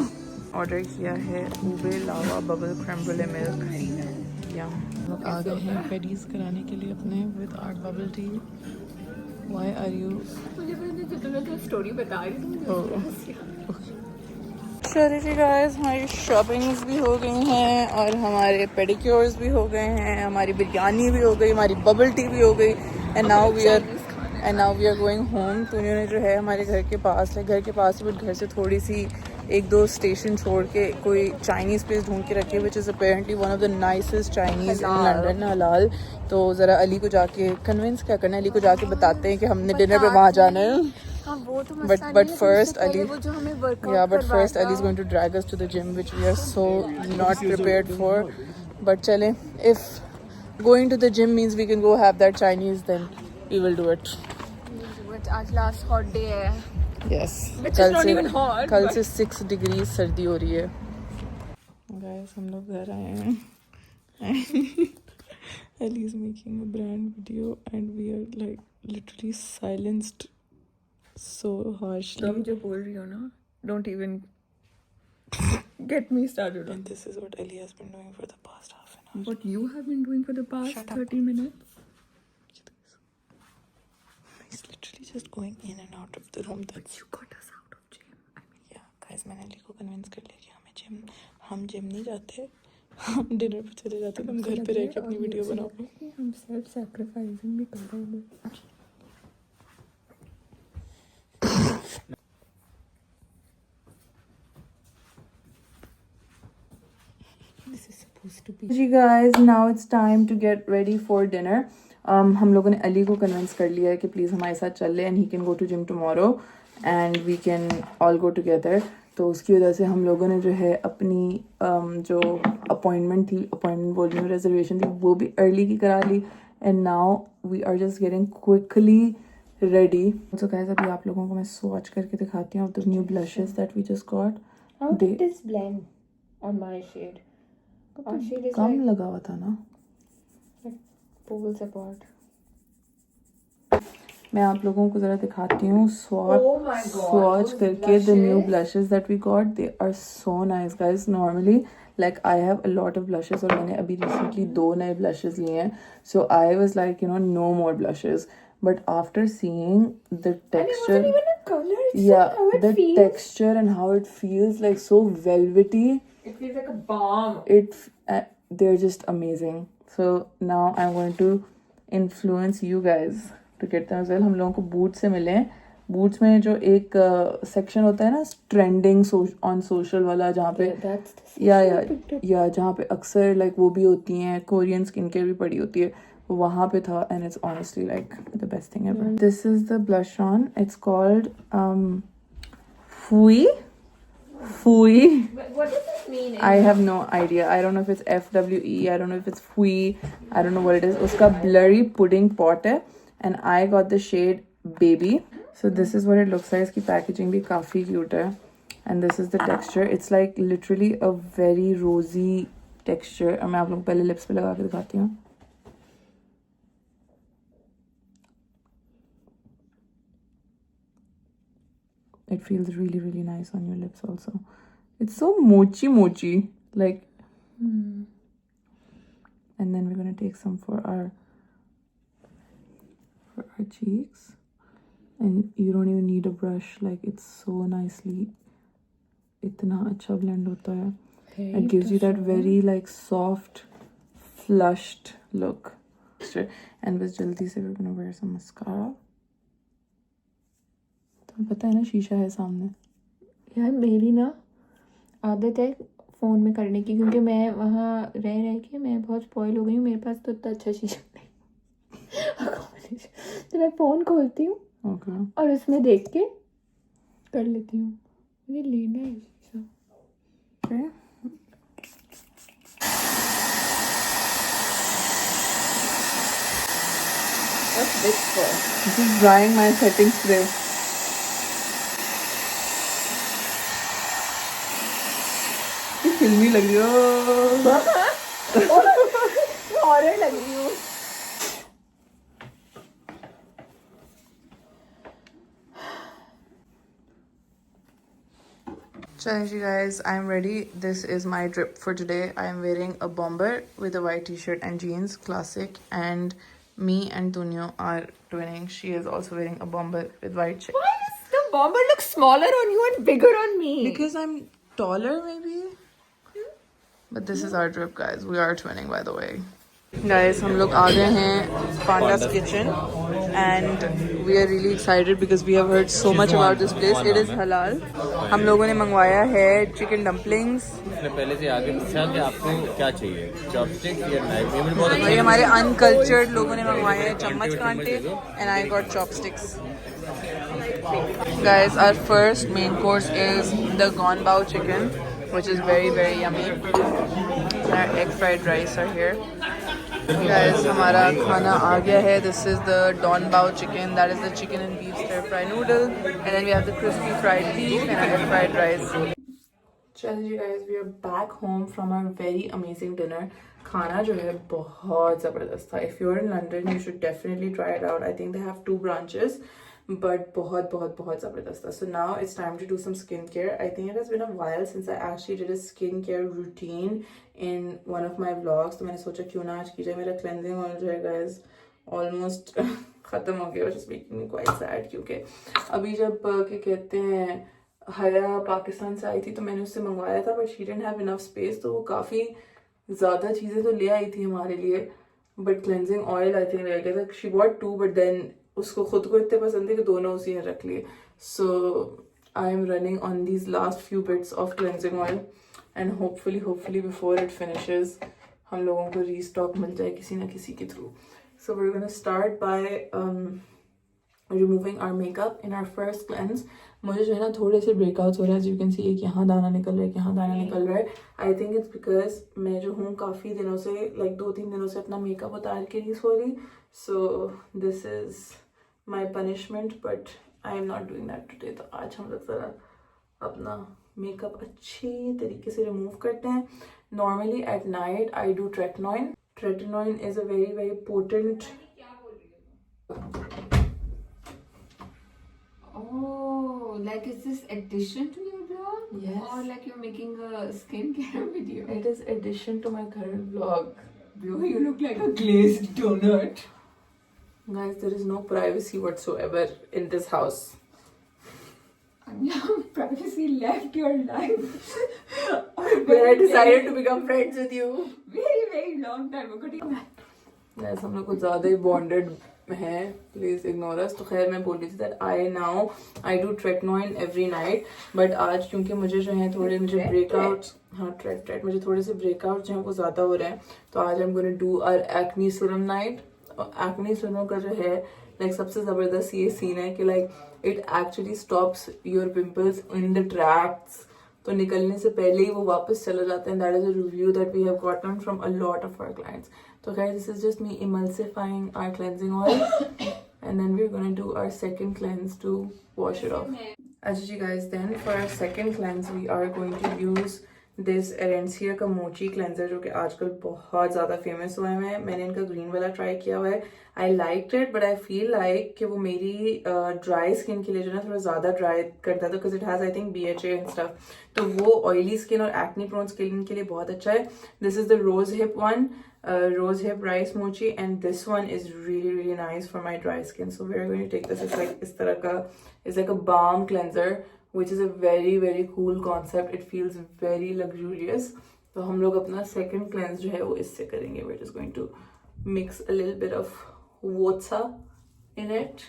Order किया है ube lava bubble creme brulee milk. Yeah. लोग आ गए हैं पेडीज कराने के लिए अपने with our bubble tea. Why are you?
मुझे पता है स्टोरी बता रही हूँ.
चलिए जी गाइस, हमारी शॉपिंग्स भी हो गई हैं और हमारे पेडिक्योर्स भी हो गए हैं, हमारी बिरयानी भी हो गई, हमारी बबल टी भी हो गई. And now we are going home. तो उन्होंने जो है हमारे घर के पास है, घर के पास ही, बट घर से थोड़ी सी 1-2 स्टेशन छोड़ के कोई चाइनीज़ प्लेस ढूंढ के रखी है which is apparently one of the nicest Chinese in London, हलाल. तो ज़रा अली को जाके कन्विंस क्या करना है, अली को जाके बताते हैं कि हमने डिनर पे वहाँ जाना है.
हाँ वो तो
But first Ali,
वो जो हमें workout
yeah, but first Ali is going to drag us to the gym, which we are so not prepared for. But chale, if going to the gym means we can go have that Chinese, then we will do it.
आज लास्ट हॉट डे है.
Yes.
Which is not even hot,
कल
but-
से 6 डिग्री सर्दी हो रही है. Guys, हम लोग घर आए हैं. Ali is making a brand video and we are like literally silenced so harshly.
तुम जो बोल रही हो ना, don't even get me started on
And this is what Ali has been doing for the past half an hour.
what you have been doing for the past
Shut up.
30 minutes.
He's literally just going in and out of the room. That's
You got us out of gym. I mean,
yeah, guys मैंने अली को कन्विंस कर लिया कि हम जिम नहीं जाते, हम डिनर पर चले जाते, तुम घर पे रह के अपनी वीडियो बनाओ।
हम सेल्फ सैक्रिफाइसिंग भी कर रहे हैं। This is supposed to be.
Ji guys, now it's time to get ready for dinner. हम लोगों ने अली को कन्विंस कर लिया है कि प्लीज़ हमारे साथ चल ले, and he can go to gym tomorrow and we can all go together. तो उसकी वजह से हम लोगों ने जो है अपनी जो अपॉइंटमेंट बोल रही हूँ, रिजर्वेशन थी, वो भी अर्ली की करा ली, and now we are just getting quickly ready. So guys अभी आप लोगों को मैं स्वॉच करके दिखाती हूँ the new blushes that we just got.
How did this blend on my shade? Our shade is
come
like
लगा हुआ था ना।
poles apart.
मैं आप लोगों को ज़रा दिखाती हूँ
Oh my God,
swatch
those
करके the new
blushes.
Blushes that we got, they are so nice guys. Normally like I have a lot of blushes और मैंने अभी रिसेंटली 2 नए ब्लशेस लिए हैं, so I was like no more blushes, but after seeing the
And it wasn't
texture,
even a color. It's
yeah,
just how it
the
feels.
texture and how it feels like so velvety,
It feels like a balm.
they're just amazing. So now I'm going to influence you guys to get them as well. हम लोगों को बूट से मिले हैं। बूट्स में जो एक सेक्शन होता है ना ट्रेंडिंग ऑन सोशल वाला, जहाँ पे
That's the
या जहाँ पे अक्सर लाइक वो भी होती हैं, कोरियन स्किन केयर भी पड़ी होती है, वहाँ पे था, and it's honestly like the best thing ever. This is the blush on, it's called Fwee.
What does this mean?
I have no idea. I don't know if it's FWE. I don't know if it's Fui. I don't know what it is. उसका blurry pudding pot है, and I got the shade baby. So this is what it looks like. इसकी packaging भी काफी cute है, and this is the texture. It's like literally a very rosy texture. और मैं आप लोगों को पहले lips पे लगा के दिखाती हूँ. It feels really, really nice on your lips also. It's so mochi, like. And then we're gonna take some for our cheeks, and you don't even need a brush. Like it's so nicely. इतना अच्छा blend होता है. It gives you that very like soft, flushed look. And बस जल्दी से we're gonna wear some mascara. तो पता है ना शीशा है सामने।
यार मेरी ना आदत है फ़ोन में करने की, क्योंकि मैं वहाँ रह के मैं बहुत स्पॉइल हो गई हूँ। मेरे पास तो इतना अच्छा शीशा नहीं। तो मैं फ़ोन खोलती हूँ
Okay.
और उसमें देख के कर लेती हूँ। मुझे लेना है शीशा।
Okay.
What's this for?
This is drying my setting spray. ये फिल्मी लग रही हो।
हॉरर लग रही हूँ।
Challenge guys, I'm ready. This is my drip for today. I am wearing a bomber with a white t-shirt and jeans, classic. And me and Tunyo are twinning. She is also wearing a bomber with white shirt.
Why does the bomber look smaller on you and bigger on me?
Because I'm taller maybe. But this is our drip guys. We are twinning by the way. Guys, हम लोग आ गए हैं Panda's Kitchen and we are really excited because we have heard so much about this place. It is halal. हम लोगों ने मंगवाया है chicken dumplings.
उसने पहले से आगे पूछा कि आपको क्या चाहिए, चॉपस्टिक्स या नाइफ। ये मुझे बहुत
और ये हमारे uncultured लोगों ने मंगवाए हैं चम्मच कांटे and I got chopsticks. Guys, our first main course is the Gonbao chicken, which is very, very yummy. Our egg fried rice are here. Guys, हमारा खाना आ गया है. This is the Don Bao chicken. That is the chicken and beef stir fry noodle. And then we have the crispy fried beef and our egg fried rice. चलिए you guys, we are back home from our very amazing dinner. खाना जो है बहुत ज़बरदस्त था. If you're in London, you should definitely try it out. I think they have 2 branches. But बहुत ज़बरदस्त था. So now it's time to do some skincare. I think it has been a while since I actually did a skincare routine in one of my vlogs. तो मैंने सोचा क्यों ना आज की जाए. मेरा cleansing oil जो है guys almost ख़त्म हो गया, which is making me quite sad. क्योंकि अभी जब क्या कहते हैं हया पाकिस्तान से आई थी तो मैंने उससे मंगवाया था, but she didn't have enough space, तो वो काफ़ी ज़्यादा चीज़ें तो ले आई थी हमारे लिए, but cleansing oil I think रह गया था. शी बॉट 2, बट देन उसको खुद को इतने पसंद थे कि दोनों उसी ने रख लिए. So I am running on these last few bits of cleansing oil and hopefully before it finishes हम लोगों को रीस्टॉक मिल जाए किसी ना किसी के through. So we are gonna start by removing our makeup in our first cleanse. मुझे जो है ना थोड़े से ब्रेकआउट्स हो रहे हैं, as you can see, एक यहाँ दाना निकल रहा है, यहाँ दाना निकल रहा है. आई थिंक इट्स बिकॉज मैं जो हूँ काफ़ी दिनों से, लाइक 2-3 दिनों से अपना मेकअप उतार के नहीं सो रही. सो this is my punishment, but I am not doing that today. तो आज हम लोग ज़रा अपना मेकअप अच्छी तरीके से रिमूव करते हैं. Normally at night I do tretinoin. Tretinoin is a very very potent.
Oh, like is this addition to your vlog?
Yes.
Or like you're making a skincare video?
It is addition to my current vlog.
Bro, you look like a glazed donut.
Guys, there is no privacy whatsoever in this house.
Anya, privacy left your life.
When I decided to become friends with you.
Very, very long time ago.
Guys, हम लोग कुछ ज़्यादा ही bonded हैं. Please ignore us. तो खैर मैं बोल रही थी that I do tretinoin every night. But आज क्योंकि मुझे जो है थोड़े मुझे breakouts, हाँ tret मुझे थोड़े से breakouts जो हैं वो ज़्यादा हो रहे हैं. तो आज I'm going to do our acne serum night. Acne serum का जो है like सबसे ज़बरदस्त ये सीन है कि like it actually stops your pimples in the tracts. तो निकलने से पहले ही वो वापस चला जाता है. That is a review that we have gotten from a lot of our clients. So guys, this is just me emulsifying our cleansing oil and then we're going to do our second cleanse to wash it off. Actually guys, then for our second cleanse we are going to use this Erencia का mochi cleanser जो कि आजकल बहुत ज़्यादा फेमस हुआ है. मैंने इनका ग्रीन वाला ट्राई किया हुआ है. I liked it, but I feel like कि वो मेरी ड्राई स्किन के लिए जो है थोड़ा ज़्यादा ड्राई करता था because it has I think BHA and stuff. तो वो ऑयली स्किन और एक्ने प्रोन स्किन के लिए बहुत अच्छा है. This is the rose hip one. Rose hip rice mochi, and this one is really nice for my dry skin. So we're going to take this. It's like इस तरह का, it's like a balm cleanser, which is a very cool concept. It feels very luxurious. तो हम लोग अपना second cleanse जो है वो इससे करेंगे. We're just going to mix a little bit of Wotsa in it.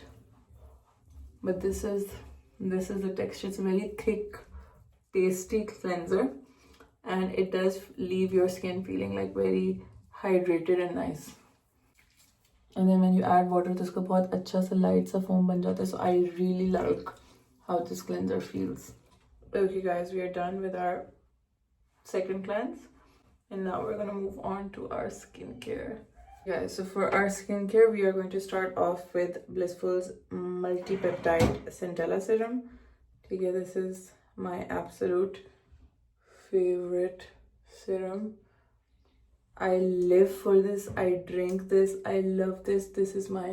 But this is the texture. It's a very thick, pasty cleanser, and it does leave your skin feeling like very hydrated and nice. And then when you add water तो इसका बहुत अच्छा सा light सा foam बन जाता है. So I really like how this cleanser feels. Okay guys, we are done with our second cleanse and now we're gonna move on to our skincare. Guys, so for our skincare we are going to start off with Blissful's multi-peptide centella serum. Okay, this is my absolute favorite serum. I live for this. I drink this. I love this. This is my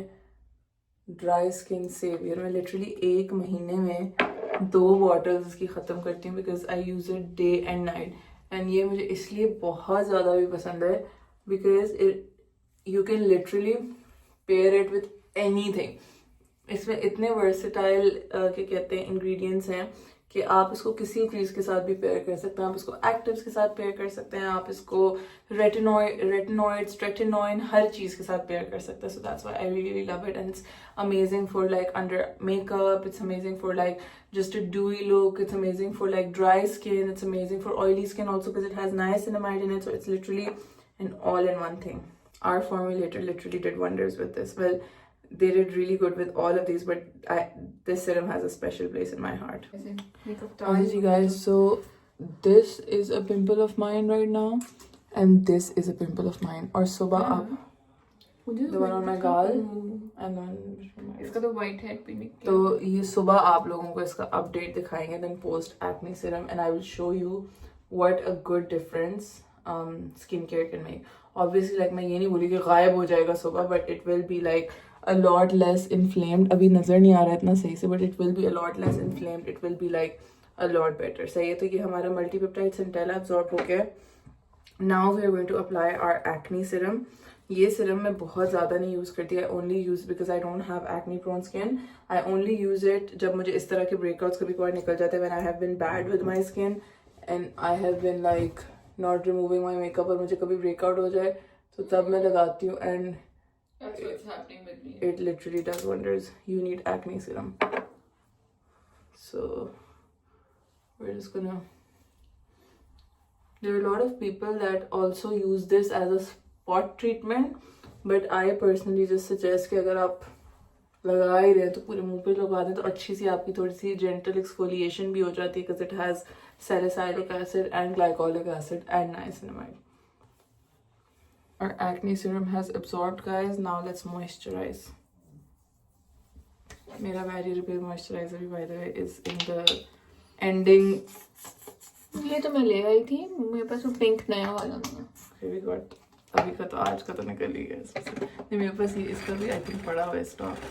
dry skin savior. मैं literally 1 महीने में 2 bottles इसकी ख़त्म करती हूँ because I use it day and night. And ये मुझे इसलिए बहुत ज़्यादा भी पसंद है because you can literally pair it with anything. इसमें इतने versatile क्या कहते हैं ingredients हैं कि आप इसको किसी चीज़ के साथ भी पेयर कर सकते हैं. आप इसको एक्टिव्स के साथ पेयर कर सकते हैं. आप इसको रेटिनॉइड्स, ट्रेटिनॉइन, हर चीज़ के साथ पेयर कर सकते हैं. So that's why I really love it and it's amazing for like under makeup. It's amazing for like just a dewy look. It's amazing for like dry skin. It's amazing for oily skin also because it has niacinamide in it. So it's literally an all-in-one thing. Our formulator literally did wonders with this. Well, they did really good with all of these, but this serum has a special place in my heart. Honestly guys, so this is a pimple of mine right now and this is a pimple of mine. Or soba up. The one on my gall and then
इसका तो white head भी निकला.
तो ये सुबह आप लोगों को इसका अपडेट दिखाएंगे then post acne serum and I will show you what a good difference skincare can make. Obviously like मैं ये नहीं बोली कि गायब हो जाएगा सुबह, but it will be like a lot less inflamed. अभी नज़र नहीं आ रहा है इतना सही से, but it will be a lot less inflamed. It will be like a lot better. सही है. तो ये हमारा multi-peptide centella absorb हो गया. Now we are going to apply our acne serum. ये सीरम मैं बहुत ज़्यादा नहीं यूज़ करती. I only use because I don't have acne prone skin. I only use it जब मुझे इस तरह के ब्रेकआउट्स कभी कभार निकल जाते हैं, when I have been bad with my skin and I have been like not removing my makeup, और मुझे कभी ब्रेकआउट हो जाए तो तब मैं लगाती हूँ. And
That's what's happening with me.
it literally does wonders. You need acne serum. So we're just gonna, there are a lot of people that also use this as a spot treatment, but I personally just suggest कि अगर आप लगा ही रहे हैं तो पूरे मुंह पे लगा दें तो अच्छी सी आपकी थोड़ी सी gentle exfoliation भी हो जाती है, because it has salicylic acid and glycolic acid and niacinamide. Our acne serum has absorbed, guys. Now let's moisturize. Mera Very Repair moisturizer, by the way, is in the ending.
ये तो मैं ले आई थी, मेरे पास वो पिंक नया वाला नहीं है.
Okay, we got अभी का तो आज का तो निकल ही गया इसमें से. नहीं, मेरे पास ये इसका भी आई थिंक पड़ा हुआ है स्टॉक.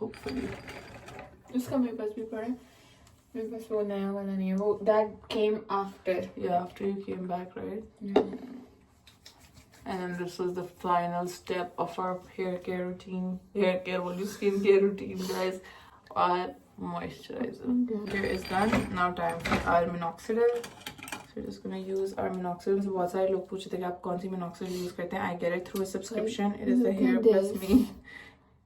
Hopefully.
इसका मेरे पास भी पड़ा है. मेरे पास वो नया वाला नहीं है, वो that came after.
Yeah, after you came back, right? And then this was the final step of our hair care routine. Hair care, what is skin care routine, guys? Our moisturizer. Here is done. Now time for our minoxidil. So we're just gonna use our minoxidil. So बहुत सारे लोग पूछते थे कि आप कौन सी minoxidil use करते हैं. I get it through a subscription. It is the
Look
Hair
at
Plus
this.
Me.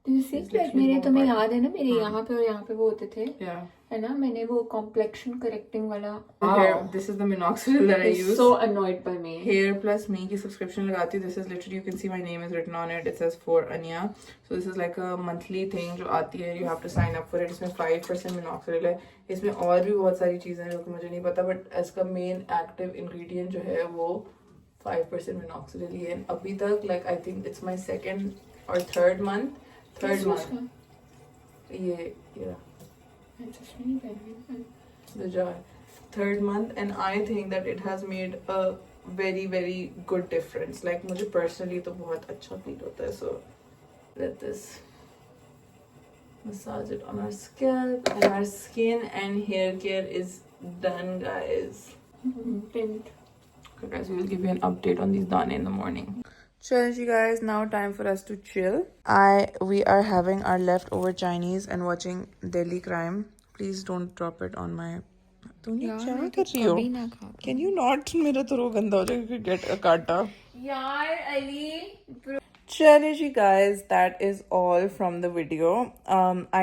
Do you see that? मेरे तुम्हें याद है ना, मेरे यहाँ पे और यहाँ पे वो होते थे,
Yeah.
है ना? मैंने वो complexion correcting वाला.
This is the minoxidil that I
It's
use.
so annoyed by me.
Hair Plus Me की subscription लगाती हूँ. This is literally, you can see my name is written on it. It says for Anya. So this is like a monthly thing जो आती है. You have to sign up for it. इसमें 5% minoxidil है. इसमें और भी बहुत सारी चीज़ें हैं जो कि मुझे नहीं पता, but इसका main active ingredient जो है वो 5% minoxidil ही है. अभी तक like I think it's my second or third month. Third month. ये the jar. Third month, and I think that it has made a very very good difference. Like मुझे personally तो बहुत अच्छा feel होता है. So let this massage it on our scalp, and our skin and hair care is done, guys.
Pink.
Okay, guys, we will give you an update on these done in the morning. Challenge, you guys. Now time for us to chill. We are having our leftover Chinese and watching Delhi Crime. Please don't drop it on my. तुम क्या कर रही हो? Can you not? मेरा तो रो गंदा हो जाएगा. Get a काटा.
यार Ali.
Challenge, guys. That is all from the video.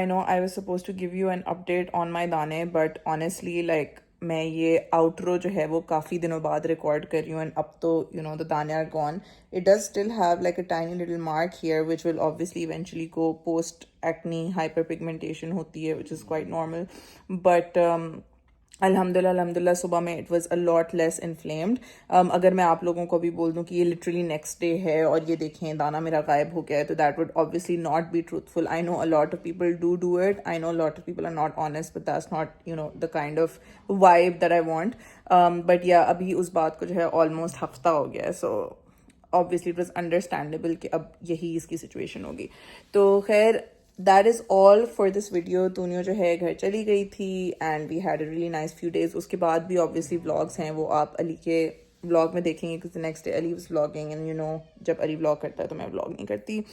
I know I was supposed to give you an update on my dane, but honestly, like, मैं ये आउटरो जो है वो काफ़ी दिनों बाद रिकॉर्ड कर रही हूँ, एंड अब तो यू नो द दाने are gone. It does still have like a tiny little mark here which will obviously eventually go. Post acne hyper pigmentation होती है which is quite normal, but अल्हम्दुलिल्लाह सुबह में it was a lot less inflamed. अगर मैं आप लोगों को भी बोल दूं कि ये लिटरली नेक्स्ट डे है और ये देखें दाना मेरा गायब हो गया है, तो that would obviously not be truthful. I know a lot of people do it. I know a lot of people are not honest, but that's not you know the kind of vibe that I want. But yeah अभी उस बात को जो है ऑलमोस्ट हफ्ता हो गया है. So obviously it was understandable कि अब यही इसकी सिचुएशन होगी. तो खैर, that is all for this video. तूनियो जो है घर चली गई थी and we had a really nice few days. उसके बाद भी obviously vlogs हैं, वो आप अली के vlog में देखेंगे, because the next day Ali was vlogging, and you know जब अली vlog करता है तो मैं vlog नहीं करती.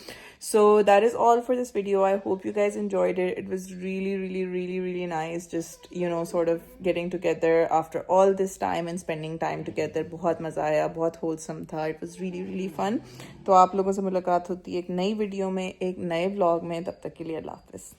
So that is all for this video. I hope you guys enjoyed it. It was really nice just you know sort of getting together after all this time and spending time together. बहुत मज़ा आया, बहुत wholesome था. It was really fun. तो आप लोगों से मुलाकात होती है एक नई वीडियो में, एक नए vlog में. तब तक के लिए अल्लाह हाफ़िज़.